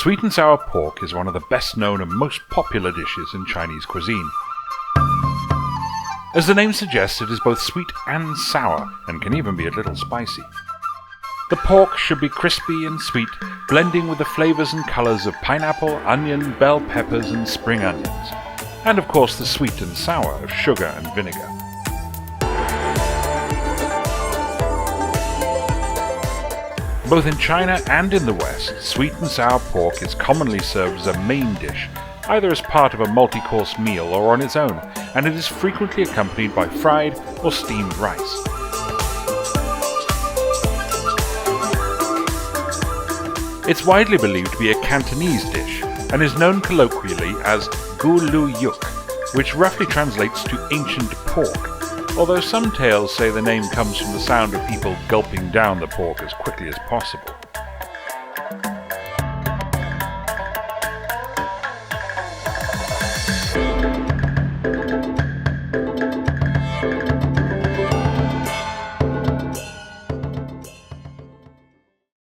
Sweet and sour pork is one of the best known and most popular dishes in Chinese cuisine. As the name suggests, it is both sweet and sour, and can even be a little spicy. The pork should be crispy and sweet, blending with the flavors and colors of pineapple, onion, bell peppers, and spring onions, and of course the sweet and sour of sugar and vinegar. Both in China and in the West, sweet and sour pork is commonly served as a main dish, either as part of a multi-course meal or on its own, and it is frequently accompanied by fried or steamed rice. It's widely believed to be a Cantonese dish, and is known colloquially as gu lu yuk, which roughly translates to ancient pork, although some tales say the name comes from the sound of people gulping down the pork as quickly as possible.